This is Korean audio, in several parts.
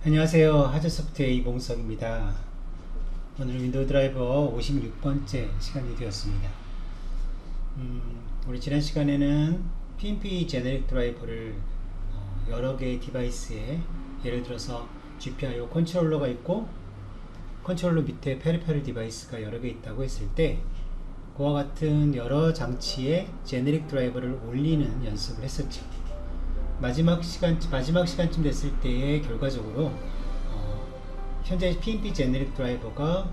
안녕하세요. 하드소프트의 이봉석입니다. 오늘 윈도우 드라이버 56번째 시간이 되었습니다. 우리 지난 시간에는 PNP 제네릭 드라이버를 여러 개의 디바이스에, 예를 들어서 GPIO 컨트롤러가 있고 컨트롤러 밑에 페리페럴 디바이스가 여러 개 있다고 했을 때, 그와 같은 여러 장치에 제네릭 드라이버를 올리는 연습을 했었죠. 마지막 시간쯤 됐을 때에 결과적으로 현재 PNP 제네릭 드라이버가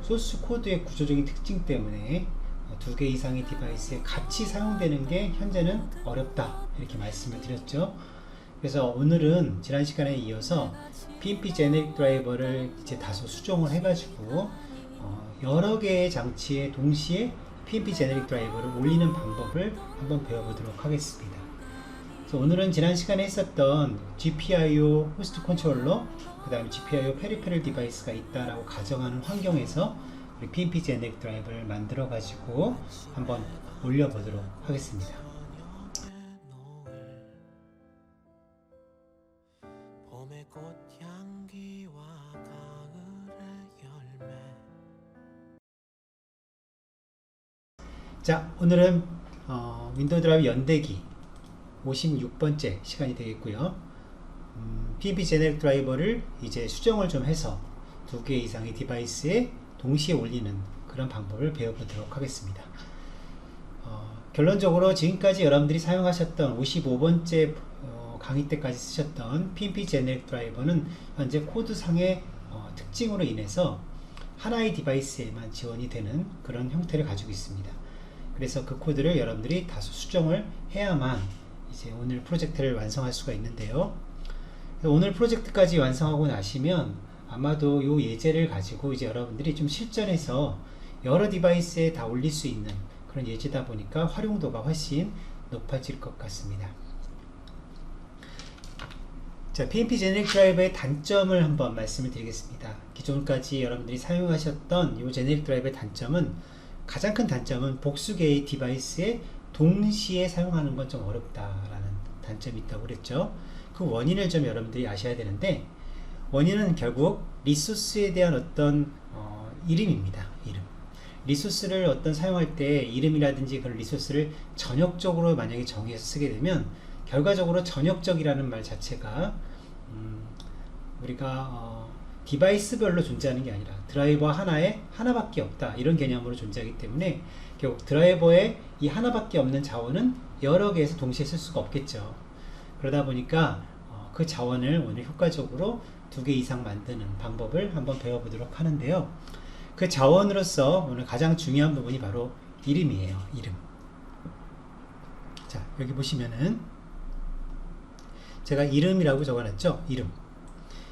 소스 코드의 구조적인 특징 때문에 두 개 이상의 디바이스에 같이 사용되는 게 현재는 어렵다, 이렇게 말씀을 드렸죠. 그래서 오늘은 지난 시간에 이어서 PNP 제네릭 드라이버를 이제 다소 수정을 해가지고 여러 개의 장치에 동시에 PNP 제네릭 드라이버를 올리는 방법을 한번 배워보도록 하겠습니다. 오늘은 지난 시간에 했었던 GPIO 호스트 컨트롤러, 그 다음에 GPIO 페리페럴 디바이스가 있다라고 가정하는 환경에서 우리 PNP 제네릭 드라이버를 만들어 가지고 한번 올려보도록 하겠습니다. 자, 오늘은 윈도우 드라이브 연대기 56번째 시간이 되겠고요. PNP 제네릭 드라이버를 이제 수정을 좀 해서 두 개 이상의 디바이스에 동시에 올리는 그런 방법을 배워보도록 하겠습니다. 결론적으로 지금까지 여러분들이 사용하셨던 55번째 강의 때까지 쓰셨던 PNP 제네릭 드라이버는 현재 코드상의 특징으로 인해서 하나의 디바이스에만 지원이 되는 그런 형태를 가지고 있습니다. 그래서 그 코드를 여러분들이 다소 수정을 해야만 이제 오늘 프로젝트를 완성할 수가 있는데요. 오늘 프로젝트까지 완성하고 나시면 아마도 이 예제를 가지고 이제 여러분들이 좀 실전에서 여러 디바이스에 다 올릴 수 있는 그런 예제다 보니까 활용도가 훨씬 높아질 것 같습니다. 자, PNP 제네릭 드라이버의 단점을 한번 말씀을 드리겠습니다. 기존까지 여러분들이 사용하셨던 이 제네릭 드라이버의 단점은, 가장 큰 단점은 복수 개의 디바이스에 동시에 사용하는 건 좀 어렵다라는 단점이 있다고 그랬죠. 그 원인을 좀 여러분들이 아셔야 되는데, 원인은 결국 리소스에 대한 어떤 이름입니다. 이름. 리소스를 사용할 때 이름이라든지 그런 리소스를 전역적으로 만약에 정의해서 쓰게 되면, 결과적으로 전역적이라는 말 자체가 우리가 디바이스별로 존재하는 게 아니라 드라이버 하나에 하나밖에 없다, 이런 개념으로 존재하기 때문에 결국 드라이버에 이 하나밖에 없는 자원은 여러 개에서 동시에 쓸 수가 없겠죠. 그러다 보니까 그 자원을 오늘 효과적으로 두 개 이상 만드는 방법을 한번 배워보도록 하는데요. 그 자원으로서 오늘 가장 중요한 부분이 바로 이름이에요. 이름. 자, 여기 보시면은 제가 이름이라고 적어놨죠. 이름.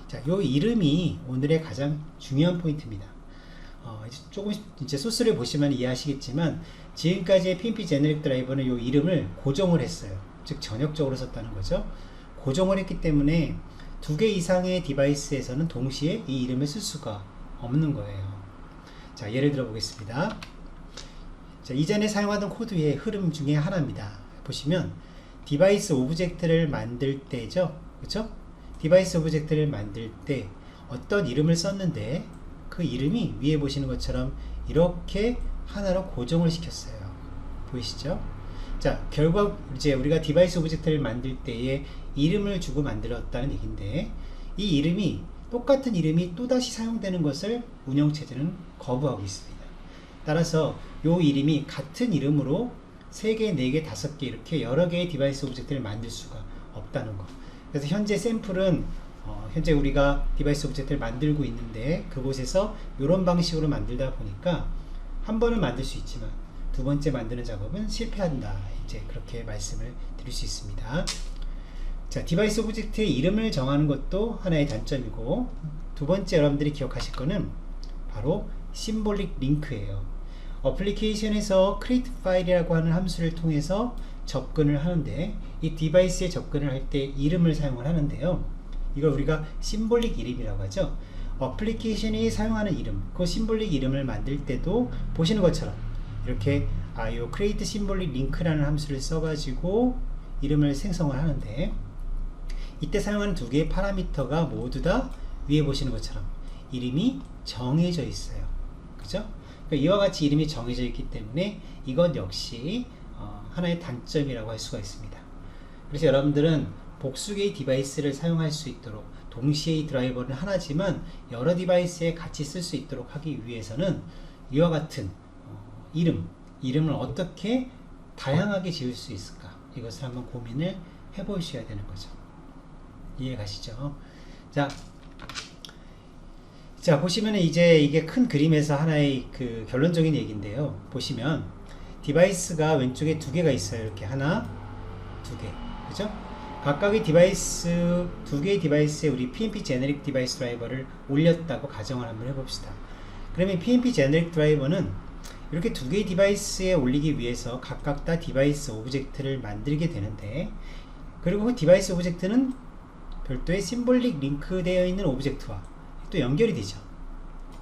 자, 요 이름이 오늘의 가장 중요한 포인트입니다. 조금 이제 소스를 보시면 이해하시겠지만, 지금까지의 PNP 제네릭 드라이버는 요 이름을 고정을 했어요. 즉 전역적으로 썼다는 거죠. 고정을 했기 때문에 두 개 이상의 디바이스에서는 동시에 이 이름을 쓸 수가 없는 거예요. 자, 예를 들어 보겠습니다. 자, 이전에 사용하던 코드의 흐름 중에 하나입니다. 보시면 디바이스 오브젝트를 만들 때죠, 그렇죠? 디바이스 오브젝트를 만들 때 어떤 이름을 썼는데 그 이름이 위에 보시는 것처럼 이렇게 하나로 고정을 시켰어요. 보이시죠? 자, 결국 이제 우리가 디바이스 오브젝트를 만들 때에 이름을 주고 만들었다는 얘기인데, 이 이름이 똑같은 이름이 또다시 사용되는 것을 운영체제는 거부하고 있습니다. 따라서 이 이름이 같은 이름으로 3개, 4개, 5개 이렇게 여러 개의 디바이스 오브젝트를 만들 수가 없다는 거. 그래서 현재 샘플은 현재 우리가 디바이스 오브젝트를 만들고 있는데, 그곳에서 이런 방식으로 만들다 보니까 한 번은 만들 수 있지만 두 번째 만드는 작업은 실패한다, 이제 그렇게 말씀을 드릴 수 있습니다. 자, 디바이스 오브젝트의 이름을 정하는 것도 하나의 단점이고, 두 번째 여러분들이 기억하실 거는 바로 심볼릭 링크예요. 어플리케이션에서 create 파일이라고 하는 함수를 통해서 접근을 하는데, 이 디바이스에 접근을 할 때 이름을 사용을 하는데요. 이걸 우리가 심볼릭 이름이라고 하죠. 어플리케이션이 사용하는 이름, 그 심볼릭 이름을 만들 때도 보시는 것처럼 이렇게 요 create symbolic link라는 함수를 써가지고 이름을 생성을 하는데, 이때 사용하는 두 개의 파라미터가 모두 다 위에 보시는 것처럼 이름이 정해져 있어요. 그죠? 그러니까 이와 같이 이름이 정해져 있기 때문에 이건 역시 하나의 단점이라고 할 수가 있습니다. 그래서 여러분들은 복수 개의 디바이스를 사용할 수 있도록 동시에 이 드라이버는 하나지만 여러 디바이스에 같이 쓸 수 있도록 하기 위해서는 이와 같은 이름을 어떻게 다양하게 지을 수 있을까, 이것을 한번 고민을 해보셔야 되는 거죠. 이해 가시죠? 자 보시면 이제 이게 큰 그림에서 하나의 그 결론적인 얘기인데요. 보시면 디바이스가 왼쪽에 두 개가 있어요. 이렇게 하나, 두 개, 그죠? 각각의 디바이스, 두 개의 디바이스에 우리 PNP 제너릭 디바이스 드라이버를 올렸다고 가정을 한번 해봅시다. 그러면 PNP 제너릭 드라이버는 이렇게 두 개의 디바이스에 올리기 위해서 각각 다 디바이스 오브젝트를 만들게 되는데, 그리고 그 디바이스 오브젝트는 별도의 심볼릭 링크되어 있는 오브젝트와 또 연결이 되죠.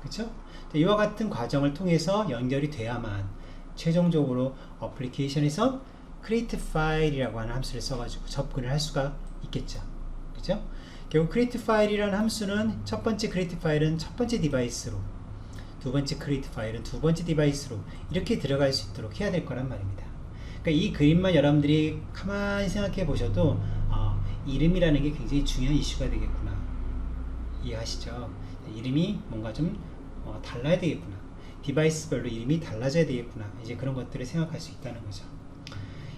그렇죠? 이와 같은 과정을 통해서 연결이 돼야만 최종적으로 어플리케이션에서 create file이라고 하는 함수를 써가지고 접근을 할 수가 있겠죠. 그죠? 결국 create file이라는 함수는 첫 번째 create file은 첫 번째 디바이스로, 두 번째 create file은 두 번째 디바이스로 이렇게 들어갈 수 있도록 해야 될 거란 말입니다. 그러니까 이 그림만 여러분들이 가만히 생각해 보셔도 이름이라는 게 굉장히 중요한 이슈가 되겠구나. 이해하시죠? 이름이 뭔가 좀 달라야 되겠구나. 디바이스별로 이름이 달라져야 되겠구나. 이제 그런 것들을 생각할 수 있다는 거죠.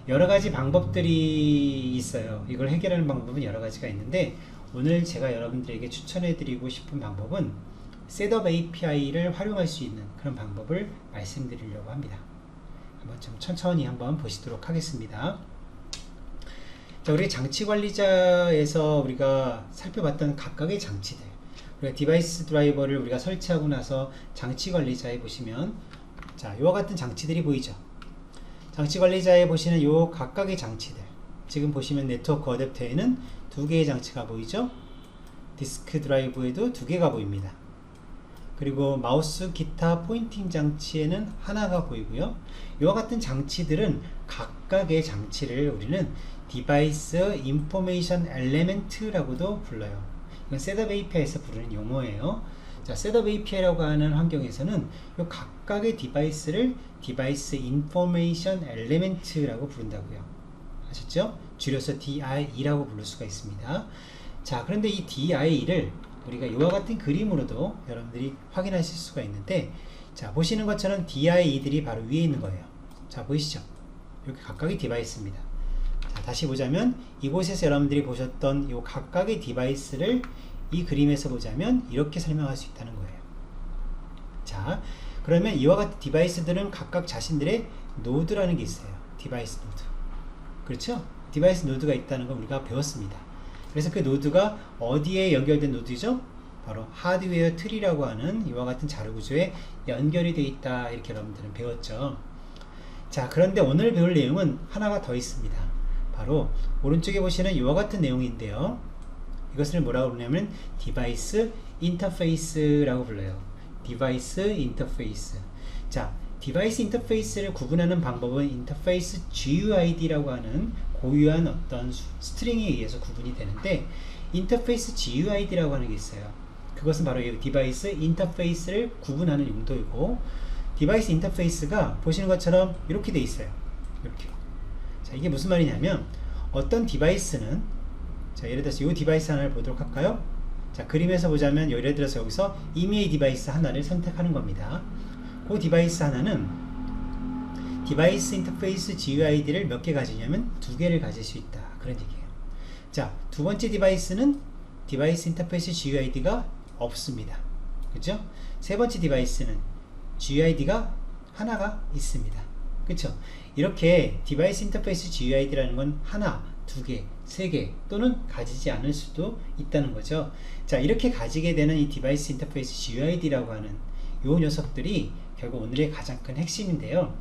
여러 가지 방법들이 있어요. 이걸 해결하는 방법은 여러 가지가 있는데, 오늘 제가 여러분들에게 추천해 드리고 싶은 방법은 셋업 API를 활용할 수 있는 그런 방법을 말씀드리려고 합니다. 한번 좀 천천히 한번 보시도록 하겠습니다. 자, 우리 장치 관리자에서 우리가 살펴봤던 각각의 장치들, 우리가 디바이스 드라이버를 우리가 설치하고 나서 장치 관리자에 보시면, 자, 이와 같은 장치들이 보이죠. 장치 관리자에 보시는 요 각각의 장치들, 지금 보시면 네트워크 어댑터에는 두 개의 장치가 보이죠. 디스크 드라이브에도 두 개가 보입니다. 그리고 마우스 기타 포인팅 장치에는 하나가 보이고요. 이와 같은 장치들은 각각의 장치를 우리는 디바이스 인포메이션 엘레멘트라고도 불러요. 이건 셋업 API에서 부르는 용어예요. 자, 셋업 API라고 하는 환경에서는 이 각각의 디바이스를 디바이스 인포메이션 엘레멘트라고 부른다고요. 아셨죠? 줄여서 DIE라고 부를 수가 있습니다. 자, 그런데 이 DIE를 우리가 이와 같은 그림으로도 여러분들이 확인하실 수가 있는데, 자, 보시는 것처럼 DIE들이 바로 위에 있는 거예요. 자, 보이시죠? 이렇게 각각의 디바이스입니다. 자, 다시 보자면 이곳에서 여러분들이 보셨던 이 각각의 디바이스를 이 그림에서 보자면 이렇게 설명할 수 있다는 거예요. 자, 그러면 이와 같은 디바이스들은 각각 자신들의 노드라는 게 있어요. 디바이스 노드. 그렇죠? 디바이스 노드가 있다는 걸 우리가 배웠습니다. 그래서 그 노드가 어디에 연결된 노드죠? 바로 하드웨어 트리라고 하는 이와 같은 자료 구조에 연결이 되어 있다, 이렇게 여러분들은 배웠죠. 자, 그런데 오늘 배울 내용은 하나가 더 있습니다. 바로 오른쪽에 보시는 이와 같은 내용인데요. 이것을 뭐라고 부르냐면 디바이스 인터페이스라고 불러요. 디바이스 인터페이스. 자, 디바이스 인터페이스를 구분하는 방법은 인터페이스 GUID라고 하는 고유한 어떤 스트링에 의해서 구분이 되는데, 인터페이스 GUID라고 하는 게 있어요. 그것은 바로 이 디바이스 인터페이스를 구분하는 용도이고, 디바이스 인터페이스가 보시는 것처럼 이렇게 돼 있어요. 이렇게. 자, 이게 무슨 말이냐면, 어떤 디바이스는, 자, 예를 들어서 이 디바이스 하나를 보도록 할까요? 자, 그림에서 보자면 예를 들어서 여기서 이메일 디바이스 하나를 선택하는 겁니다. 그 디바이스 하나는 디바이스 인터페이스 GUID를 몇 개 가지냐면 두 개를 가질 수 있다, 그런 얘기예요. 자, 두 번째 디바이스는 디바이스 인터페이스 GUID가 없습니다. 그죠? 세 번째 디바이스는 GUID가 하나가 있습니다. 그쵸? 이렇게 디바이스 인터페이스 GUID라는 건 하나, 두 개, 세 개 또는 가지지 않을 수도 있다는 거죠. 자, 이렇게 가지게 되는 이 디바이스 인터페이스 GUID라고 하는 요 녀석들이 결국 오늘의 가장 큰 핵심인데요.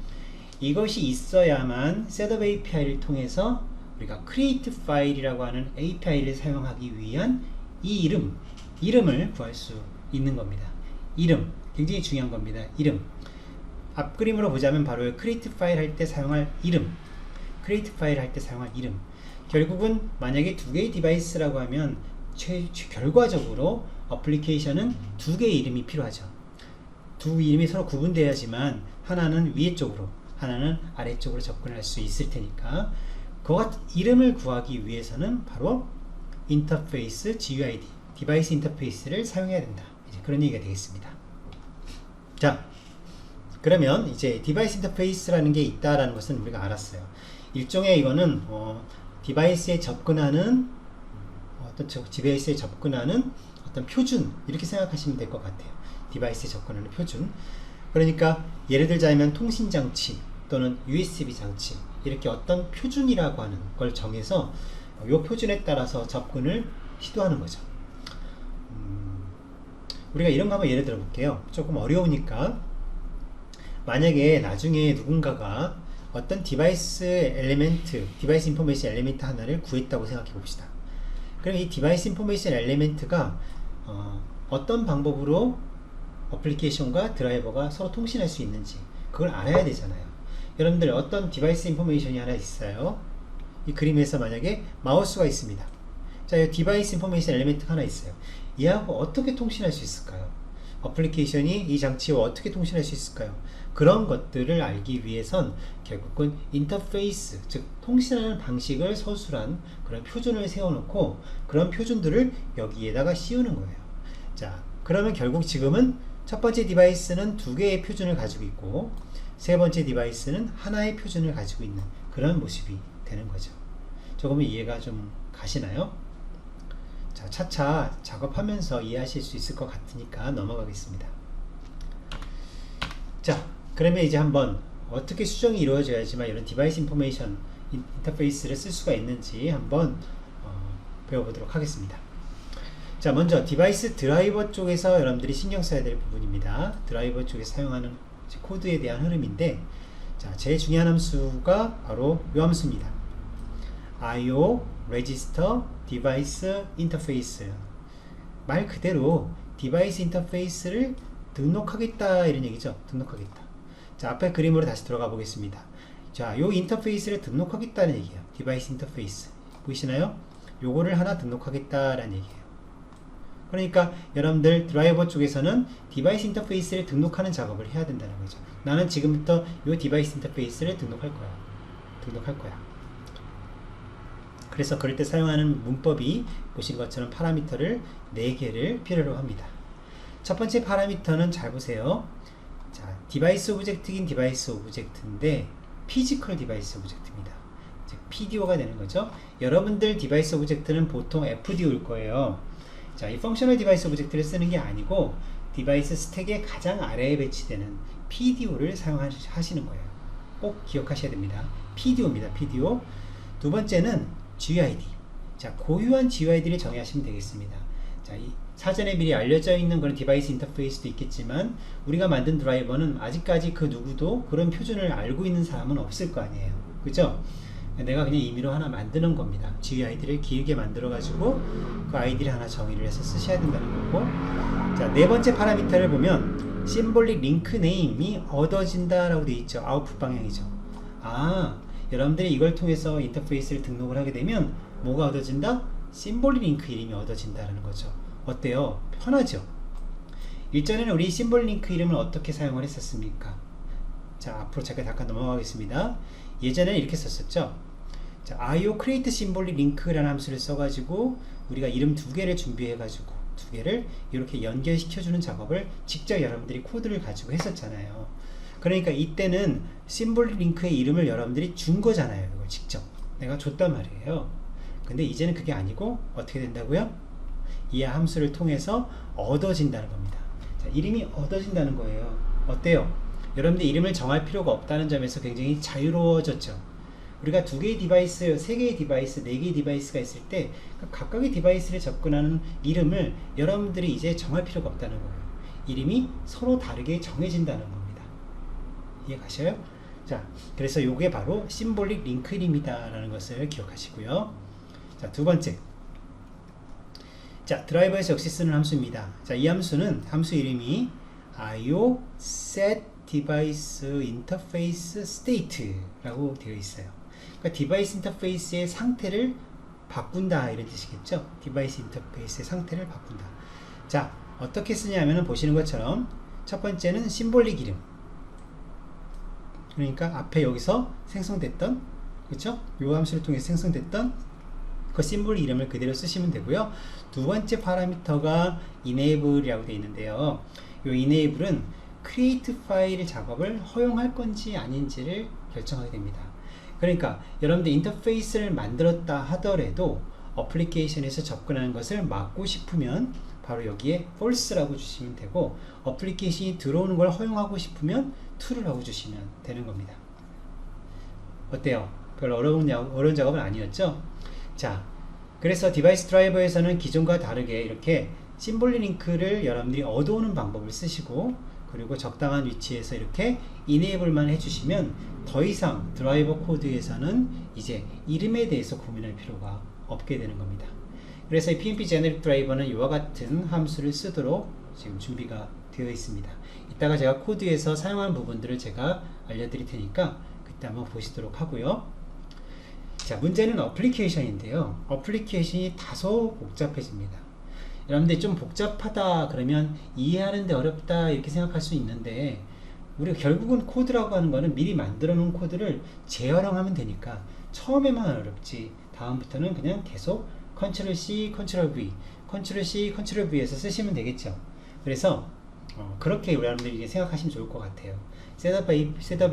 이것이 있어야만 셋업 API를 통해서 우리가 create file이라고 하는 API를 사용하기 위한 이 이름을 구할 수 있는 겁니다. 이름, 굉장히 중요한 겁니다. 이름. 앞그림으로 보자면 바로 create file 할 때 사용할 이름, create file 할 때 사용할 이름. 결국은 만약에 두 개의 디바이스라고 하면 결과적으로 어플리케이션은 두 개의 이름이 필요하죠. 두 이름이 서로 구분되어야지만 하나는 위에 쪽으로 하나는 아래쪽으로 접근할 수 있을 테니까 이름을 구하기 위해서는 바로 인터페이스 GUID 디바이스 인터페이스를 사용해야 된다. 이제 그런 얘기가 되겠습니다. 자, 그러면 이제 디바이스 인터페이스라는 게 있다라는 것은 우리가 알았어요. 일종의 이거는 디바이스에 접근하는 어떤 표준 이렇게 생각하시면 될 것 같아요. 디바이스에 접근하는 표준. 그러니까 예를 들자면 통신장치 또는 USB 장치 이렇게 어떤 표준이라고 하는 걸 정해서 이 표준에 따라서 접근을 시도하는 거죠. 우리가 이런 거 한번 예를 들어 볼게요. 조금 어려우니까 만약에 나중에 누군가가 어떤 디바이스 인포메이션 엘리멘트 하나를 구했다고 생각해 봅시다. 그럼 이 디바이스 인포메이션 엘리멘트가 어떤 방법으로 어플리케이션과 드라이버가 서로 통신할 수 있는지 그걸 알아야 되잖아요. 여러분들 어떤 디바이스 인포메이션이 하나 있어요. 이 그림에서 만약에 마우스가 있습니다. 자, 이 디바이스 인포메이션 엘리멘트가 하나 있어요. 얘하고 어떻게 통신할 수 있을까요? 어플리케이션이 이 장치와 어떻게 통신할 수 있을까요? 그런 것들을 알기 위해선 결국은 인터페이스, 즉 통신하는 방식을 서술한 그런 표준을 세워놓고 그런 표준들을 여기에다가 씌우는 거예요. 자, 그러면 결국 지금은 첫 번째 디바이스는 두 개의 표준을 가지고 있고 세 번째 디바이스는 하나의 표준을 가지고 있는 그런 모습이 되는 거죠. 조금 이해가 좀 가시나요? 자, 차차 작업하면서 이해하실 수 있을 것 같으니까 넘어가겠습니다. 자, 그러면 이제 한번 어떻게 수정이 이루어져야지만 이런 디바이스 인포메이션 인터페이스를 쓸 수가 있는지 한번 배워보도록 하겠습니다. 자, 먼저 디바이스 드라이버 쪽에서 여러분들이 신경 써야 될 부분입니다. 드라이버 쪽에 사용하는 코드에 대한 흐름인데, 자, 제일 중요한 함수가 바로 이 함수입니다. IO register device interface. 말 그대로 디바이스 인터페이스를 등록하겠다 이런 얘기죠. 등록하겠다. 자, 앞에 그림으로 다시 들어가 보겠습니다. 자, 요 인터페이스를 등록하겠다는 얘기예요. 디바이스 인터페이스 보이시나요? 요거를 하나 등록하겠다라는 얘기예요. 그러니까 여러분들 드라이버 쪽에서는 디바이스 인터페이스를 등록하는 작업을 해야 된다는 거죠. 나는 지금부터 요 디바이스 인터페이스를 등록할 거야. 그래서 그럴 때 사용하는 문법이 보신 것처럼 파라미터를 4개를 필요로 합니다. 첫 번째 파라미터는 잘 보세요. 자, 디바이스 오브젝트긴 디바이스 오브젝트인데 피지컬 디바이스 오브젝트입니다. 즉 PDO가 되는 거죠. 여러분들 디바이스 오브젝트는 보통 FDO일 거예요. 자, 이 펑셔널 디바이스 오브젝트를 쓰는 게 아니고 디바이스 스택의 가장 아래에 배치되는 PDO를 사용하시는 거예요. 꼭 기억하셔야 됩니다. PDO입니다. PDO. 두 번째는 GUID. 자, 고유한 GUID를 정의하시면 되겠습니다. 자, 이 사전에 미리 알려져 있는 그런 디바이스 인터페이스도 있겠지만 우리가 만든 드라이버는 아직까지 그 누구도 그런 표준을 알고 있는 사람은 없을 거 아니에요. 그죠? 내가 그냥 임의로 하나 만드는 겁니다. GUID를 길게 만들어 가지고 그 아이디를 하나 정의를 해서 쓰셔야 된다는 거고, 자, 네 번째 파라미터를 보면 심볼릭 링크 네임이 얻어진다 라고 되어 있죠. 아웃풋 방향이죠. 여러분들이 이걸 통해서 인터페이스를 등록을 하게 되면 뭐가 얻어진다? 심볼릭 링크 이름이 얻어진다는 거죠. 어때요? 편하죠? 일전에는 우리 심볼릭 링크 이름을 어떻게 사용을 했었습니까? 자, 앞으로 잠깐 넘어가겠습니다. 예전에는 이렇게 썼었죠. 자, IO create symbolic link라는 함수를 써가지고 우리가 이름 2개를 준비해가지고 2개를 이렇게 연결시켜주는 작업을 직접 여러분들이 코드를 가지고 했었잖아요. 그러니까 이때는 심볼릭 링크의 이름을 여러분들이 준 거잖아요. 이걸 직접 내가 줬단 말이에요. 근데 이제는 그게 아니고 어떻게 된다고요? 이 함수를 통해서 얻어진다는 겁니다. 자, 이름이 얻어진다는 거예요. 어때요? 여러분들 이름을 정할 필요가 없다는 점에서 굉장히 자유로워졌죠. 우리가 2개의 디바이스, 3개의 디바이스, 4개의 디바이스가 있을 때 각각의 디바이스를 접근하는 이름을 여러분들이 이제 정할 필요가 없다는 거예요. 이름이 서로 다르게 정해진다는 겁니다. 이해 가셔요? 자, 그래서 요게 바로 심볼릭 링크 이름이다 라는 것을 기억하시고요. 자, 두 번째. 자, 드라이버에서 역시 쓰는 함수입니다. 자, 이 함수는 함수 이름이 IO set device interface state 라고 되어 있어요. 그러니까 디바이스 인터페이스의 상태를 바꾼다 이런 뜻이겠죠. 디바이스 인터페이스의 상태를 바꾼다. 자, 어떻게 쓰냐면은 보시는 것처럼 첫 번째는 심볼릭 이름. 그러니까 앞에 여기서 생성됐던, 그렇죠? 요 함수를 통해서 생성됐던 그 심볼 이름을 그대로 쓰시면 되고요. 두 번째 파라미터가 enable이라고 되어 있는데요. 이 enable은 create 파일 작업을 허용할 건지 아닌지를 결정하게 됩니다. 그러니까 여러분들 인터페이스를 만들었다 하더라도 어플리케이션에서 접근하는 것을 막고 싶으면 바로 여기에 false라고 주시면 되고, 어플리케이션이 들어오는 걸 허용하고 싶으면 true라고 주시면 되는 겁니다. 어때요? 별로 어려운 작업은 아니었죠? 자, 그래서 디바이스 드라이버에서는 기존과 다르게 이렇게 심볼 링크를 여러분들이 얻어오는 방법을 쓰시고, 그리고 적당한 위치에서 이렇게 enable만 해주시면 더 이상 드라이버 코드에서는 이제 이름에 대해서 고민할 필요가 없게 되는 겁니다. 그래서 이 PNP 제너릭 드라이버는 이와 같은 함수를 쓰도록 지금 준비가 되어 있습니다. 이따가 제가 코드에서 사용하는 부분들을 제가 알려드릴 테니까 그때 한번 보시도록 하고요. 자, 문제는 어플리케이션인데요. 어플리케이션이 다소 복잡해집니다. 여러분들 좀 복잡하다 그러면 이해하는데 어렵다 이렇게 생각할 수 있는데, 우리가 결국은 코드라고 하는 거는 미리 만들어 놓은 코드를 재활용하면 되니까 처음에만 어렵지 다음부터는 그냥 계속 컨트롤 C, 컨트롤 V, 컨트롤 C, 컨트롤 V에서 쓰시면 되겠죠. 그래서 그렇게 여러분들이 생각하시면 좋을 것 같아요. 셋업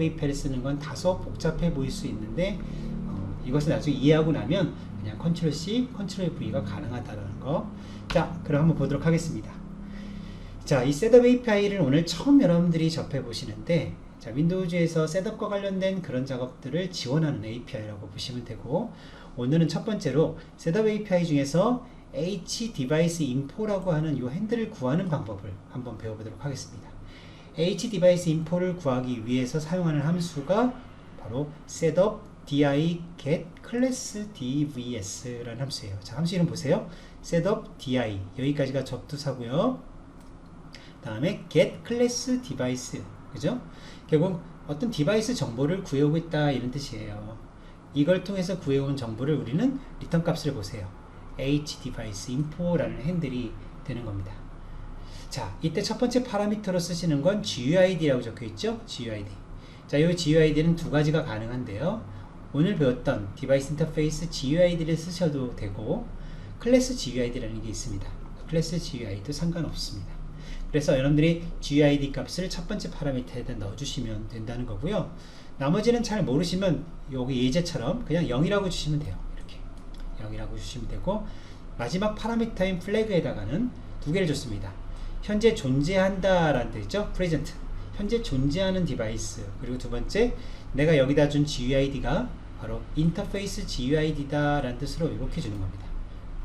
API를 쓰는 건 다소 복잡해 보일 수 있는데 이것을 나중에 이해하고 나면 그냥 컨트롤 C, 컨트롤 V가 가능하다는 거. 자, 그럼 한번 보도록 하겠습니다. 자, 이 셋업 API를 오늘 처음 여러분들이 접해 보시는데, 자, 윈도우즈에서 셋업과 관련된 그런 작업들을 지원하는 API라고 보시면 되고, 오늘은 첫 번째로 셋업 API 중에서 HDeviceInfo라고 하는 이 핸들을 구하는 방법을 한번 배워보도록 하겠습니다. HDeviceInfo를 구하기 위해서 사용하는 함수가 바로 setup di get class dvs라는 함수예요. 자, 함수 이름 보세요. setup di, 여기까지가 접두사고요. 다음에 get class device, 그죠? 결국 어떤 디바이스 정보를 구해오고 있다 이런 뜻이에요. 이걸 통해서 구해온 정보를 우리는 리턴 값을 보세요. HDeviceInfo라는 핸들이 되는 겁니다. 자, 이때 첫 번째 파라미터로 쓰시는 건 GUID라고 적혀 있죠? GUID. 자, 이 GUID는 두 가지가 가능한데요. 오늘 배웠던 디바이스 인터페이스 GUID를 쓰셔도 되고, 클래스 GUID라는 게 있습니다. 클래스 GUID도 상관없습니다. 그래서 여러분들이 GUID 값을 첫 번째 파라미터에다 넣어주시면 된다는 거고요. 나머지는 잘 모르시면 여기 예제처럼 그냥 0이라고 주시면 돼요. 이렇게 0이라고 주시면 되고, 마지막 파라미터인 플래그에다가는 두 개를 줬습니다. 현재 존재한다 라는 뜻이죠. present, 현재 존재하는 디바이스. 그리고 두 번째, 내가 여기다 준 GUID가 바로 인터페이스 GUID다 라는 뜻으로 이렇게 주는 겁니다.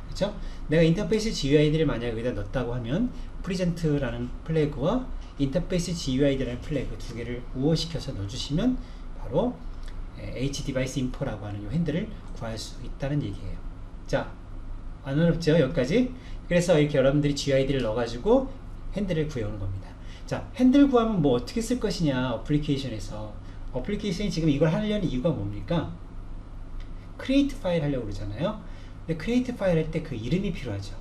그렇죠? 내가 인터페이스 GUID를 만약 여기다 넣었다고 하면 present라는 플래그와 인터페이스 GUID라는 플래그 두 개를 우호시켜서 넣어주시면 바로 HDeviceInfo라고 하는 이 핸들을 구할 수 있다는 얘기예요. 자, 안 어렵죠? 여기까지. 그래서 이렇게 여러분들이 GUID를 넣어가지고 핸들을 구해오는 겁니다. 자, 핸들 구하면 뭐 어떻게 쓸 것이냐, 어플리케이션에서. 어플리케이션이 지금 이걸 하려는 이유가 뭡니까? create 파일 하려고 그러잖아요. 근데 create 파일 할 때 그 이름이 필요하죠.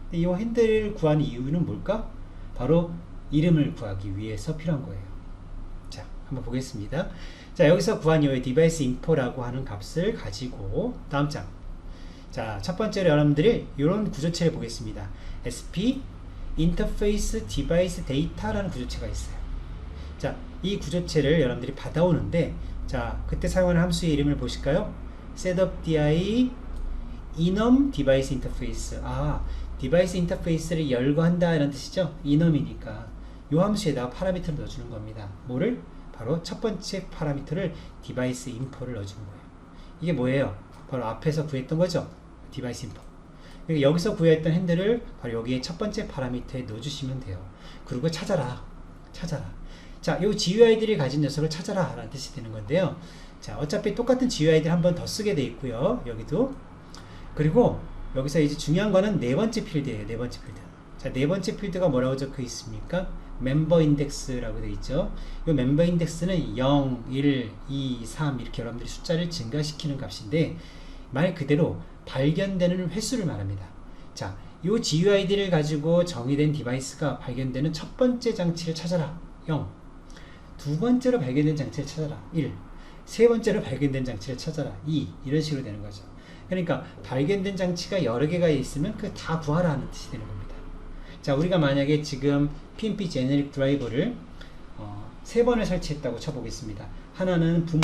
근데 이 핸들을 구하는 이유는 뭘까? 바로 이름을 구하기 위해서 필요한 거예요. 자, 한번 보겠습니다. 자, 여기서 구한 이 디바이스 인포라고 하는 값을 가지고 다음 장. 자, 첫 번째로 여러분들이 이런 구조체를 보겠습니다. SP 인터페이스 디바이스 데이터라는 구조체가 있어요. 자, 이 구조체를 여러분들이 받아오는데, 자, 그때 사용하는 함수의 이름을 보실까요? setup di enum device interface. 아, 디바이스 인터페이스를 열거한다 이런 뜻이죠. enum이니까 이 함수에다가 파라미터를 넣어주는 겁니다. 뭐를? 바로 첫 번째 파라미터를 디바이스 인포를 넣어주는 거예요. 이게 뭐예요? 바로 앞에서 구했던 거죠. 디바이스 인포. 그러니까 여기서 구했던 핸들을 바로 여기에 첫 번째 파라미터에 넣어주시면 돼요. 그리고 찾아라. 자, 요 GUID를 가진 녀석을 찾아라 라는 뜻이 되는 건데요. 자, 어차피 똑같은 GUID를 한 번 더 쓰게 돼 있고요. 여기도. 그리고 여기서 이제 중요한 거는 네 번째 필드예요. 네 번째 필드. 자, 네 번째 필드가 뭐라고 적혀 있습니까? 멤버 인덱스라고 되어 있죠. 이 멤버 인덱스는 0, 1, 2, 3 이렇게 여러분들이 숫자를 증가시키는 값인데 말 그대로 발견되는 횟수를 말합니다. 자, 이 GUID를 가지고 정의된 디바이스가 발견되는 첫 번째 장치를 찾아라. 0. 두 번째로 발견된 장치를 찾아라. 1. 세 번째로 발견된 장치를 찾아라. 2. 이런 식으로 되는 거죠. 그러니까 발견된 장치가 여러 개가 있으면 그 다 구하라 하는 뜻이 되는 겁니다. 자, 우리가 만약에 지금 PNP 제네릭 드라이버를 3번을 설치했다고 쳐보겠습니다. 하나는 부모,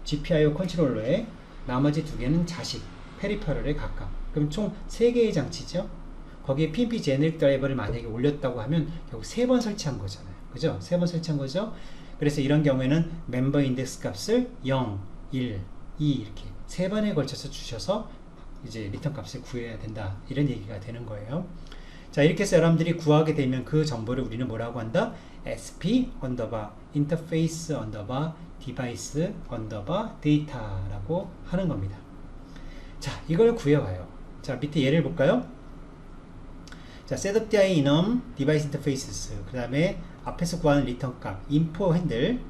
GPIO 컨트롤러에, 나머지 2개는 자식, 페리퍼럴에 각각. 그럼 총 3개의 장치죠. 거기에 PNP 제네릭 드라이버를 만약에 올렸다고 하면 결국 3번 설치한 거잖아요. 그죠? 3번 설치한 거죠. 그래서 이런 경우에는 멤버 인덱스 값을 0, 1, 2 이렇게 3번에 걸쳐서 주셔서 이제 리턴 값을 구해야 된다. 이런 얘기가 되는 거예요. 자, 이렇게 해서 여러분들이 구하게 되면 그 정보를 우리는 뭐라고 한다? SP 인터페이스 디바이스 데이터라고 하는 겁니다. 자, 이걸 구해와요. 자, 밑에 예를 볼까요? 자, setupdi enum device interfaces, 그 다음에 앞에서 구하는 리턴 값, info 핸들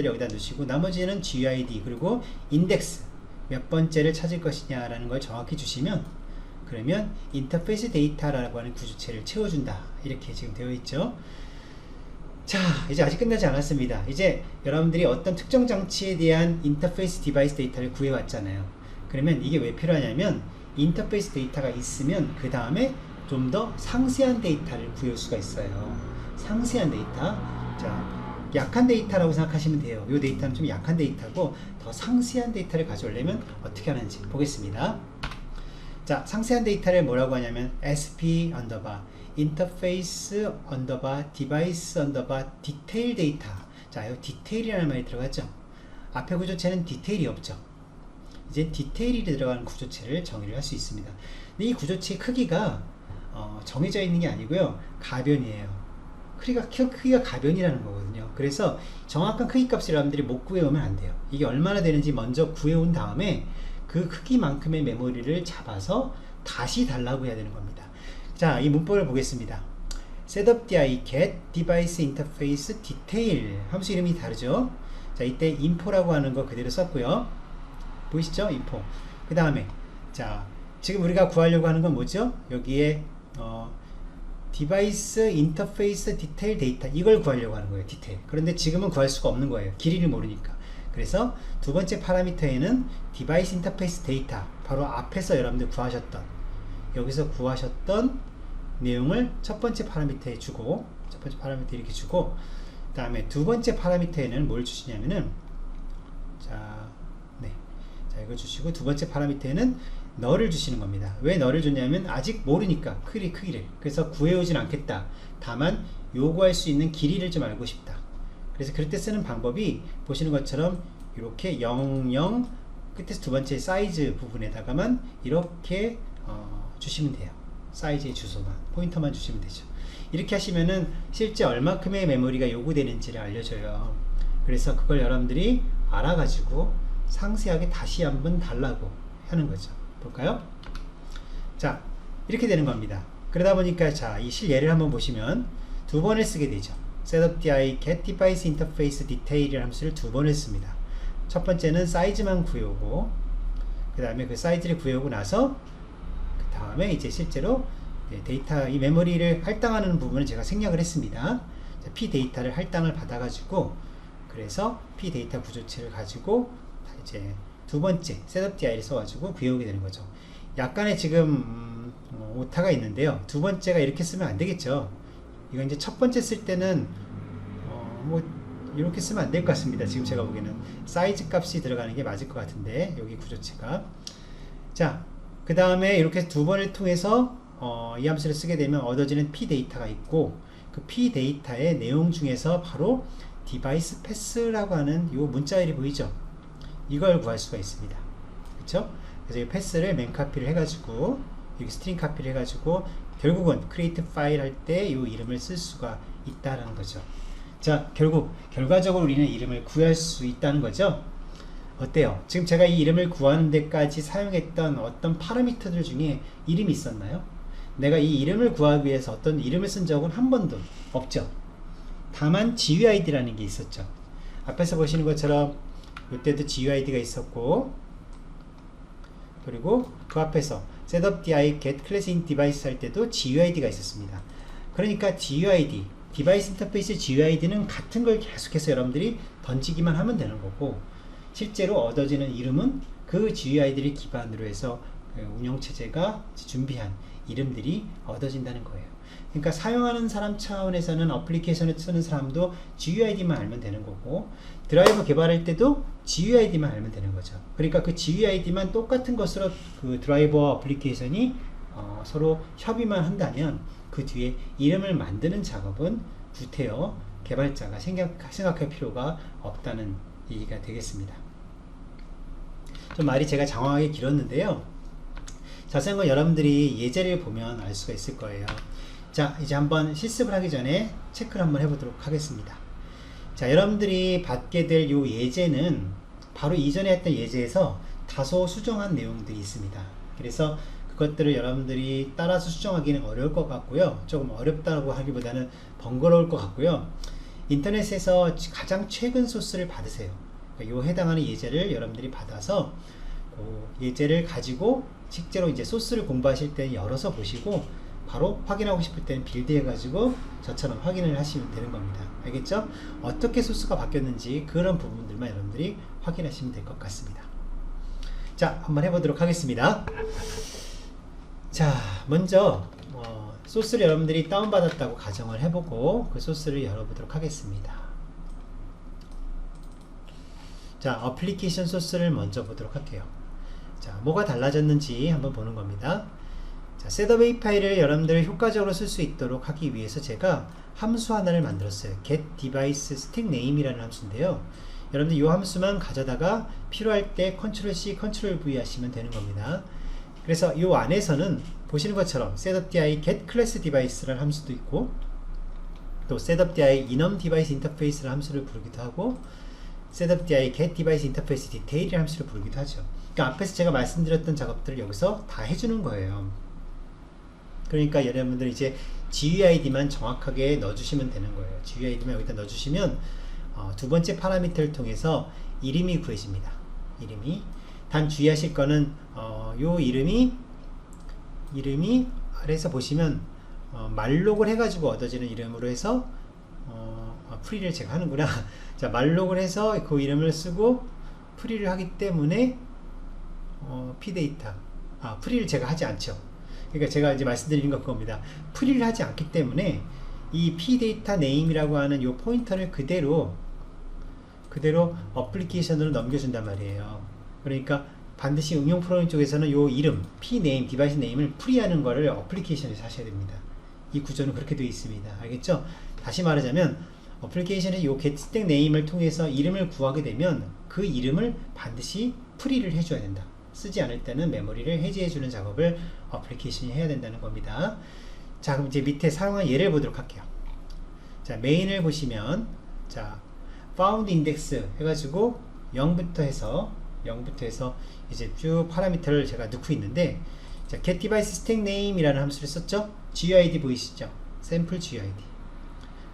여기다 넣으시고, 나머지는 GUID 그리고 인덱스 몇 번째를 찾을 것이냐라는 걸 정확히 주시면, 그러면 인터페이스 데이터라고 하는 구조체를 채워준다. 이렇게 지금 되어 있죠. 자, 이제 아직 끝나지 않았습니다. 이제 여러분들이 어떤 특정 장치에 대한 인터페이스 디바이스 데이터를 구해왔잖아요. 그러면 이게 왜 필요하냐면, 인터페이스 데이터가 있으면 그 다음에 좀 더 상세한 데이터를 구할 수가 있어요. 상세한 데이터. 자, 약한 데이터라고 생각하시면 돼요. 이 데이터는 좀 약한 데이터고, 더 상세한 데이터를 가져오려면 어떻게 하는지 보겠습니다. 자, 상세한 데이터를 뭐라고 하냐면 SP 인터페이스 디바이스 디테일 데이터. 자, 이 디테일이라는 말이 들어갔죠. 앞에 구조체는 디테일이 없죠. 이제 디테일이 들어가는 구조체를 정의를 할 수 있습니다. 근데 이 구조체의 크기가 정해져 있는 게 아니고요, 가변이에요. 크기가 가변이라는 거거든요. 그래서 정확한 크기 값을 여러분들이 못 구해오면 안 돼요. 이게 얼마나 되는지 먼저 구해온 다음에 그 크기만큼의 메모리를 잡아서 다시 달라고 해야 되는 겁니다. 자, 이 문법을 보겠습니다. setupdi get device interface detail 함수 이름이 다르죠. 자, 이때 info라고 하는 거 그대로 썼고요. 보이시죠? info. 그 다음에 자, 지금 우리가 구하려고 하는 건 뭐죠? 여기에 디바이스 인터페이스 디테일 데이터, 이걸 구하려고 하는 거예요. 디테일. 그런데 지금은 구할 수가 없는 거예요. 길이를 모르니까. 그래서 두 번째 파라미터에는 디바이스 인터페이스 데이터, 바로 앞에서 여러분들 구하셨던, 여기서 구하셨던 내용을 첫 번째 파라미터에 주고, 첫 번째 파라미터 이렇게 주고, 그 다음에 두 번째 파라미터에는 뭘 주시냐면은, 자, 이거 주시고, 두 번째 파라미터에는 너를 주시는 겁니다. 왜 너를 줬냐면 아직 모르니까 크기를. 그래서 구해오진 않겠다. 다만 요구할 수 있는 길이를 좀 알고 싶다. 그래서 그럴 때 쓰는 방법이 보시는 것처럼 이렇게 00 끝에서 두 번째 사이즈 부분에다가만 이렇게 주시면 돼요. 사이즈의 주소만, 포인터만 주시면 되죠. 이렇게 하시면은 실제 얼마큼의 메모리가 요구되는지를 알려줘요. 그래서 그걸 여러분들이 알아가지고 상세하게 다시 한번 달라고 하는 거죠. 볼까요? 자, 이렇게 되는 겁니다. 그러다 보니까 자, 이 실예를 한번 보시면 두 번을 쓰게 되죠. setupdi get device interface detail이라는 함수를 두 번을 씁니다. 첫 번째는 사이즈만 구해오고, 그 다음에 그 사이즈를 구해오고 나서 그 다음에 이제 실제로 데이터, 이 메모리를 할당하는 부분을 제가 생략을 했습니다. 자, p 데이터를 할당을 받아가지고, 그래서 p 데이터 구조체를 가지고 이제 두 번째 setupdi를 써가지고 구해오게 되는 거죠. 약간의 지금 오타가 있는데요. 두 번째가 이렇게 쓰면 안 되겠죠. 이거 이제 첫 번째 쓸 때는 뭐 이렇게 쓰면 안 될 것 같습니다. 지금 제가 보기에는 사이즈 값이 들어가는 게 맞을 것 같은데, 여기 구조체가. 자, 그 다음에 이렇게 두 번을 통해서 이 함수를 쓰게 되면 얻어지는 p 데이터가 있고, 그 p 데이터의 내용 중에서 바로 디바이스 패스라고 하는 이 문자열이 보이죠? 이걸 구할 수가 있습니다. 그렇죠? 그래서 이 패스를 맨 카피를 해가지고 여기 스트링 카피를 해가지고 결국은 create 파일 할 때 이 이름을 쓸 수가 있다라는 거죠. 자, 결과적으로 우리는 이름을 구할 수 있다는 거죠. 어때요? 지금 제가 이 이름을 구하는 데까지 사용했던 어떤 파라미터들 중에 이름이 있었나요? 내가 이 이름을 구하기 위해서 어떤 이름을 쓴 적은 한 번도 없죠. 다만 GUID라는 게 있었죠. 앞에서 보시는 것처럼 이때도 GUID가 있었고, 그리고 그 앞에서 setupdi get class in device 할 때도 GUID가 있었습니다. 그러니까 GUID, 디바이스 인터페이스 GUID는 같은 걸 계속해서 여러분들이 던지기만 하면 되는 거고, 실제로 얻어지는 이름은 그 GUID를 기반으로 해서 운영체제가 준비한 이름들이 얻어진다는 거예요. 그러니까 사용하는 사람 차원에서는 어플리케이션을 쓰는 사람도 GUID만 알면 되는 거고, 드라이버 개발할 때도 GUID만 알면 되는 거죠. 그러니까 그 GUID만 똑같은 것으로 그 드라이버와 어플리케이션이 서로 협의만 한다면 그 뒤에 이름을 만드는 작업은 구태여 개발자가 생각할 필요가 없다는 얘기가 되겠습니다. 좀 말이 제가 장황하게 길었는데요. 자세한 건 여러분들이 예제를 보면 알 수가 있을 거예요. 자, 이제 한번 실습을 하기 전에 체크를 한번 해보도록 하겠습니다. 자, 여러분들이 받게 될 요 예제는 바로 이전에 했던 예제에서 다소 수정한 내용들이 있습니다. 그래서 그것들을 여러분들이 따라서 수정하기는 어려울 것 같고요. 조금 어렵다고 하기보다는 번거로울 것 같고요. 인터넷에서 가장 최근 소스를 받으세요. 그러니까 요 해당하는 예제를 여러분들이 받아서 그 예제를 가지고 실제로 이제 소스를 공부하실 때 열어서 보시고 바로 확인하고 싶을 때는 빌드 해가지고 저처럼 확인을 하시면 되는 겁니다. 알겠죠? 어떻게 소스가 바뀌었는지 그런 부분들만 여러분들이 확인하시면 될 것 같습니다. 자, 한번 해보도록 하겠습니다. 자, 먼저 소스를 여러분들이 다운받았다고 가정을 해보고 그 소스를 열어보도록 하겠습니다. 자, 어플리케이션 소스를 먼저 보도록 할게요. 자, 뭐가 달라졌는지 한번 보는 겁니다. 자, 셋업 API를 여러분들 효과적으로 쓸 수 있도록 하기 위해서 제가 함수 하나를 만들었어요. get device stack name이라는 함수인데요. 여러분들 이 함수만 가져다가 필요할 때 Ctrl C, Ctrl V 하시면 되는 겁니다. 그래서 이 안에서는 보시는 것처럼 setupdi get class device라는 함수도 있고, 또 setupdi enum device interface라는 함수를 부르기도 하고, setupdi get device interface detail이라는 함수를 부르기도 하죠. 그러니까 앞에서 제가 말씀드렸던 작업들을 여기서 다 해주는 거예요. 그러니까 여러분들 이제 GUID만 정확하게 넣어주시면 되는 거예요. GUID만 여기다 넣어주시면 두 번째 파라미터를 통해서 이름이 구해집니다. 이름이. 단 주의하실 거는 요 이름이 아래에서 보시면 말록을 해가지고 얻어지는 이름으로 해서 프리를 제가 하는구나. 자, 말록을 해서 그 이름을 쓰고 프리를 하기 때문에 pdata 프리를 제가 하지 않죠. 그러니까 제가 이제 말씀드리는 건 그겁니다. 프리를 하지 않기 때문에 이 pdata name이라고 하는 요 포인터를 그대로 어플리케이션으로 넘겨준단 말이에요. 그러니까 반드시 응용 프로그램 쪽에서는 요 이름, pname, 디바이스 네임을 프리하는 거를 어플리케이션에서 하셔야 됩니다. 이 구조는 그렇게 되어 있습니다. 알겠죠? 다시 말하자면 어플리케이션의 요 get stack name을 통해서 이름을 구하게 되면 그 이름을 반드시 프리를 해줘야 된다. 쓰지 않을 때는 메모리를 해제해주는 작업을 어플리케이션이 해야 된다는 겁니다. 자, 그럼 이제 밑에 사용한 예를 보도록 할게요. 자, 메인을 보시면, 자, found index 해가지고 0부터 해서 이제 쭉 파라미터를 제가 넣고 있는데, 자, get device stack name이라는 함수를 썼죠? GUID 보이시죠? sample GUID.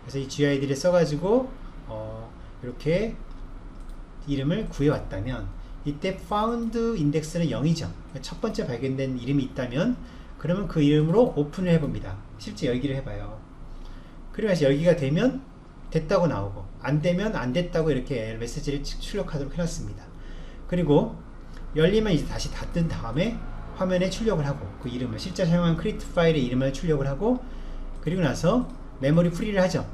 그래서 이 GUID를 써가지고, 이렇게 이름을 구해왔다면, 이때 found index는 0이죠. 첫 번째 발견된 이름이 있다면, 그러면 그 이름으로 오픈을 해봅니다. 실제 열기를 해봐요. 그러면서 열기가 되면 됐다고 나오고, 안 되면 안 됐다고 이렇게 메시지를 출력하도록 해놨습니다. 그리고 열리면 이제 다시 닫은 다음에 화면에 출력을 하고, 그 이름을 실제 사용한 create 파일의 이름을 출력을 하고, 그리고 나서 메모리 프리를 하죠.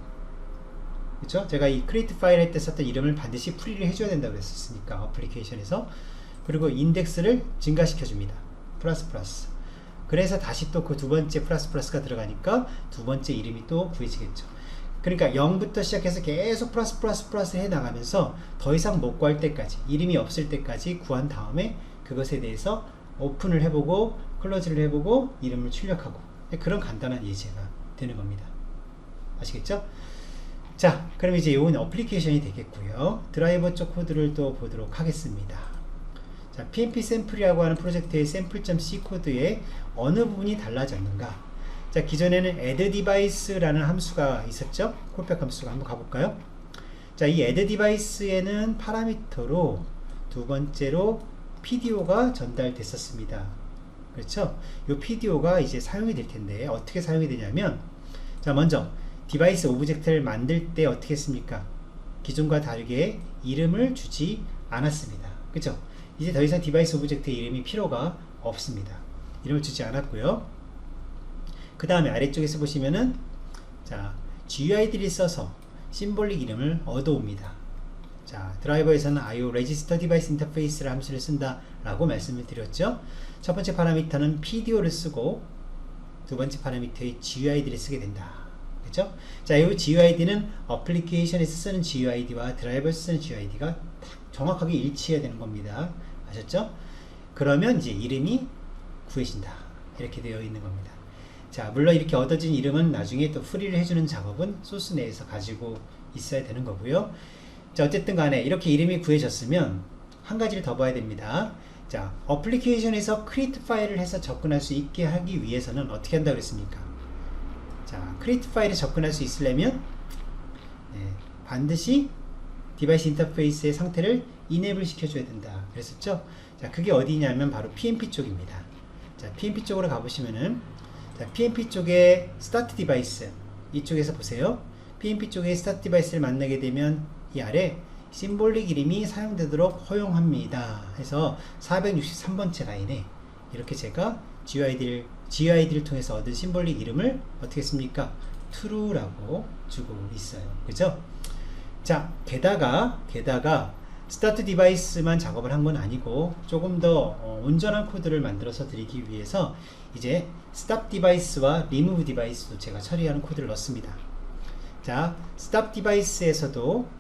그쵸? 제가 이 create 파일 할 때 썼던 이름을 반드시 프리를 해줘야 된다고 했었으니까 어플리케이션에서. 그리고 인덱스를 증가시켜 줍니다. 플러스. 그래서 다시 또 그 두 번째 플러스가 들어가니까 두 번째 이름이 또 구해지겠죠. 그러니까 0부터 시작해서 계속 플러스 해 나가면서 더 이상 못 구할 때까지, 이름이 없을 때까지 구한 다음에 그것에 대해서 오픈을 해보고 클로즈를 해보고 이름을 출력하고, 그런 간단한 예제가 되는 겁니다. 아시겠죠? 자, 그럼 이제 이건 어플리케이션이 되겠고요. 드라이버 쪽 코드를 또 보도록 하겠습니다. 자, PNP 샘플이라고 하는 프로젝트의 샘플.c 코드에 어느 부분이 달라졌는가? 자, 기존에는 add device라는 함수가 있었죠. 콜백 함수가 한번 가볼까요? 자, 이 add device에는 파라미터로 두 번째로 PDO가 전달됐었습니다. 그렇죠? 이 PDO가 이제 사용이 될 텐데 어떻게 사용이 되냐면, 자, 먼저 디바이스 오브젝트를 만들 때 어떻게 했습니까? 기존과 다르게 이름을 주지 않았습니다. 그렇죠? 이제 더 이상 디바이스 오브젝트 이름이 필요가 없습니다. 이름을 주지 않았고요. 그 다음에 아래쪽에서 보시면은, 자, GUID를 써서 심볼릭 이름을 얻어옵니다. 자, 드라이버에서는 IO Register Device Interface라는 함수를 쓴다 라고 말씀을 드렸죠. 첫 번째 파라미터는 PDO를 쓰고 두 번째 파라미터의 GUID를 쓰게 된다. 그렇죠? 자, 이 GUID는 어플리케이션에서 쓰는 GUID와 드라이버에서 쓰는 GUID가 정확하게 일치해야 되는 겁니다. 아셨죠? 그러면 이제 이름이 구해진다. 이렇게 되어 있는 겁니다. 자, 물론 이렇게 얻어진 이름은 나중에 또 풀이를 해주는 작업은 소스 내에서 가지고 있어야 되는 거고요. 자, 어쨌든 간에 이렇게 이름이 구해졌으면 한 가지를 더 봐야 됩니다. 자, 어플리케이션에서 create 파일을 해서 접근할 수 있게 하기 위해서는 어떻게 한다고 그랬습니까? 자, create 파일에 접근할 수 있으려면 반드시 디바이스 인터페이스의 상태를 enable 시켜줘야 된다 그랬었죠. 자, 그게 어디냐면 바로 PNP 쪽입니다. 자, PNP 쪽으로 가보시면은, 자, PNP 쪽에 스타트 디바이스 이쪽에서 보세요. PNP 쪽에 스타트 디바이스를 만나게 되면 이 아래 심볼릭 이름이 사용되도록 허용합니다 해서 463번째 라인에 이렇게 제가 GUID를 통해서 얻은 심볼릭 이름을 어떻게 했습니까? true라고 주고 있어요. 그죠? 자, 게다가 스타트 디바이스만 작업을 한 건 아니고 조금 더 온전한 코드를 만들어서 드리기 위해서 이제 stop 디바이스와 remove 디바이스도 제가 처리하는 코드를 넣습니다. 자, stop 디바이스에서도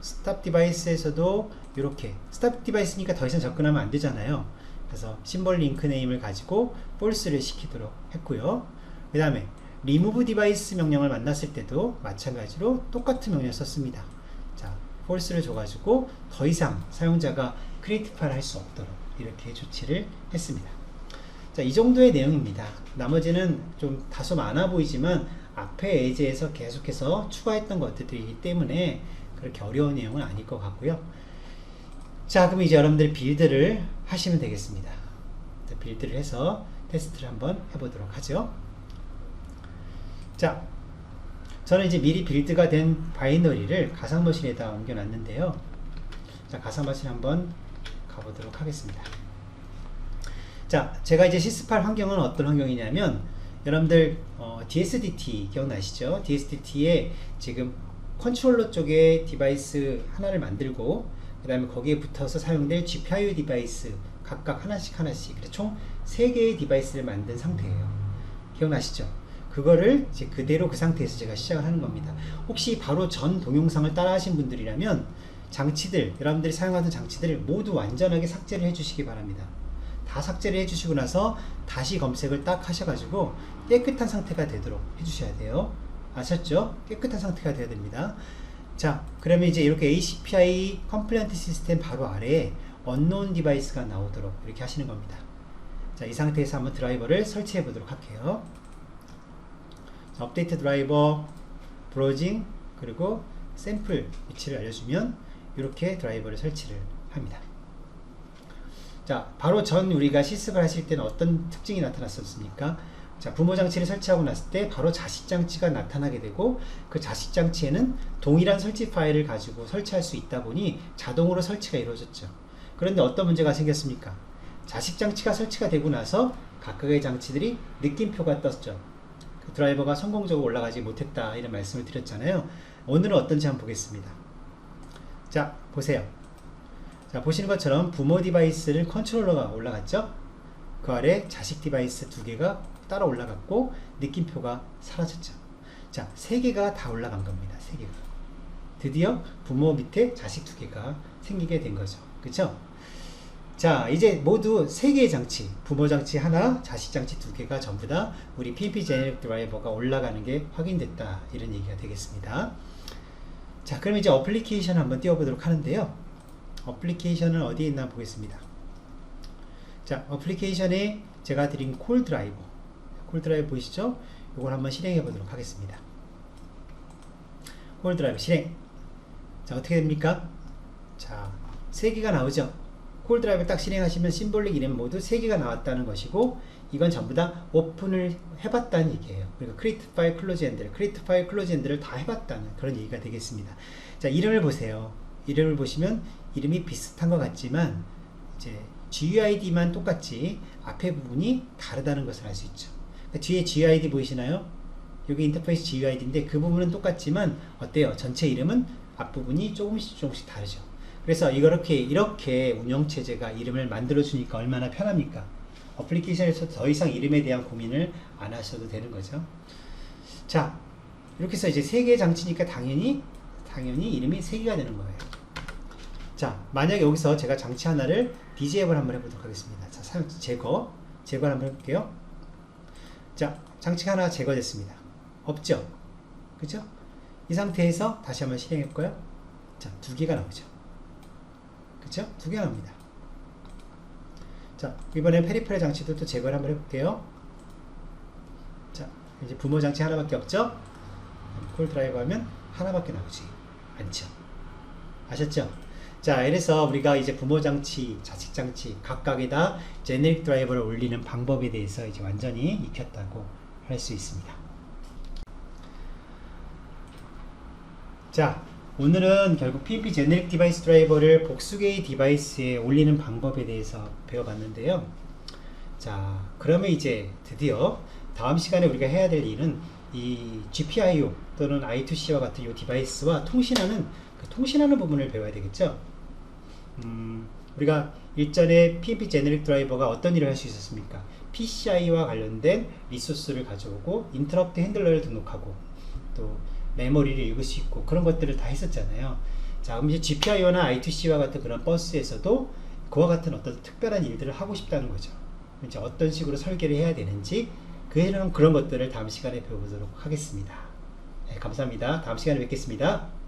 이렇게 stop 디바이스니까 더 이상 접근하면 안 되잖아요. 그래서 심볼 링크 네임을 가지고 false를 시키도록 했고요. 그 다음에 remove 디바이스 명령을 만났을 때도 마찬가지로 똑같은 명령을 썼습니다. 자, false를 줘가지고 더 이상 사용자가 create 파일을 할 수 없도록 이렇게 조치를 했습니다. 자, 이 정도의 내용입니다. 나머지는 좀 다소 많아 보이지만 앞에 예제에서 계속해서 추가했던 것들이기 때문에 그렇게 어려운 내용은 아닐 것 같고요. 자, 그럼 이제 여러분들 빌드를 하시면 되겠습니다. 자, 빌드를 해서 테스트를 한번 해보도록 하죠. 자, 저는 이제 미리 빌드가 된 바이너리를 가상머신에다 옮겨놨는데요. 자, 가상머신 한번 가보도록 하겠습니다. 자, 제가 이제 시스8 환경은 어떤 환경이냐면, 여러분들 DSDT 기억나시죠? DSDT에 지금 컨트롤러 쪽에 디바이스 하나를 만들고 그 다음에 거기에 붙어서 사용될 GPIO 디바이스 각각 하나씩 총 3개의 디바이스를 만든 상태예요. 기억나시죠? 그거를 이제 그대로 그 상태에서 제가 시작을 하는 겁니다. 혹시 바로 전 동영상을 따라 하신 분들이라면 장치들, 여러분들이 사용하던 장치들을 모두 완전하게 삭제를 해 주시기 바랍니다. 다 삭제를 해주시고 나서 다시 검색을 딱 하셔가지고 깨끗한 상태가 되도록 해주셔야 돼요. 아셨죠? 깨끗한 상태가 되어야 됩니다. 자, 그러면 이제 이렇게 ACPI 컴플레인트 시스템 바로 아래에 unknown 디바이스가 나오도록 이렇게 하시는 겁니다. 자, 이 상태에서 한번 드라이버를 설치해 보도록 할게요. 자, 업데이트 드라이버, 브로징, 그리고 샘플 위치를 알려주면 이렇게 드라이버를 설치를 합니다. 자, 바로 전 우리가 시습을 하실 때는 어떤 특징이 나타났었습니까? 자, 부모 장치를 설치하고 났을 때 바로 자식 장치가 나타나게 되고 그 자식 장치에는 동일한 설치 파일을 가지고 설치할 수 있다 보니 자동으로 설치가 이루어졌죠. 그런데 어떤 문제가 생겼습니까? 자식 장치가 설치가 되고 나서 각각의 장치들이 느낌표가 떴죠. 그 드라이버가 성공적으로 올라가지 못했다 이런 말씀을 드렸잖아요. 오늘은 어떤지 한번 보겠습니다. 자, 보세요. 자, 보시는 것처럼 부모 디바이스를 컨트롤러가 올라갔죠. 그 아래 자식 디바이스 2개가 따라 올라갔고 느낌표가 사라졌죠. 자, 3개가 다 올라간 겁니다. 3개가 드디어 부모 밑에 자식 2개가 생기게 된 거죠. 그쵸? 자, 이제 모두 3개의 장치, 부모 장치 하나, 자식 장치 2개가 전부 다 우리 PNP 제네릭 드라이버가 올라가는 게 확인됐다 이런 얘기가 되겠습니다. 자, 그럼 이제 어플리케이션 한번 띄워보도록 하는데요. 어플리케이션은 어디에 있나 보겠습니다. 자, 어플리케이션에 제가 드린 콜 드라이버 보이시죠? 이걸 한번 실행해 보도록 하겠습니다. 홀 드라이브 실행. 자, 어떻게 됩니까? 자, 3개가 나오죠. 홀 드라이브 딱 실행하시면 심볼릭 이름 모두 3개가 나왔다는 것이고, 이건 전부 다 오픈을 해봤다는 얘기예요. 그러니까 크리에이트 파일 클로즈 엔드를, 크리에이트 파일 클로즈 엔드를 다 해봤다는 그런 얘기가 되겠습니다. 자, 이름을 보세요. 이름을 보시면 이름이 비슷한 것 같지만 이제 GUID만 똑같지 앞에 부분이 다르다는 것을 알 수 있죠. 그러니까 뒤에 GUID 보이시나요? 여기 인터페이스 GUID인데 그 부분은 똑같지만 어때요? 전체 이름은 앞부분이 조금씩 다르죠. 그래서 이렇게 운영체제가 이름을 만들어 주니까 얼마나 편합니까? 어플리케이션에서 더 이상 이름에 대한 고민을 안 하셔도 되는 거죠. 자, 이렇게 해서 이제 3개의 장치니까 당연히 이름이 3개가 되는 거예요. 자, 만약에 여기서 제가 장치 하나를 디제이블 한번 해보도록 하겠습니다. 자, 제거를 한번 해볼게요. 자, 장치가 하나 제거됐습니다. 없죠? 그죠? 이 상태에서 다시 한번 실행할까요? 자, 2개가 나오죠. 그죠? 2개가 나옵니다. 자, 이번엔 페리페럴 장치도 또 제거를 한번 해볼게요. 자, 이제 부모 장치 하나밖에 없죠? 콜 드라이브 하면 하나밖에 나오지 않죠. 아셨죠? 자, 이래서 우리가 이제 부모 장치, 자식 장치 각각에다 제네릭 드라이버를 올리는 방법에 대해서 이제 완전히 익혔다고 할 수 있습니다. 자, 오늘은 결국 PNP 제네릭 디바이스 드라이버를 복수개의 디바이스에 올리는 방법에 대해서 배워봤는데요. 자, 그러면 이제 드디어 다음 시간에 우리가 해야 될 일은 이 GPIO 또는 I2C와 같은 이 디바이스와 통신하는 부분을 배워야 되겠죠. 우리가 일전에 PNP 제네릭 드라이버가 어떤 일을 할 수 있었습니까? PCI와 관련된 리소스를 가져오고 인터럽트 핸들러를 등록하고 또 메모리를 읽을 수 있고 그런 것들을 다 했었잖아요. 자, 그럼 이제 GPIO나 I2C와 같은 그런 버스에서도 그와 같은 어떤 특별한 일들을 하고 싶다는 거죠. 이제 어떤 식으로 설계를 해야 되는지 그런 것들을 다음 시간에 배워보도록 하겠습니다. 네, 감사합니다. 다음 시간에 뵙겠습니다.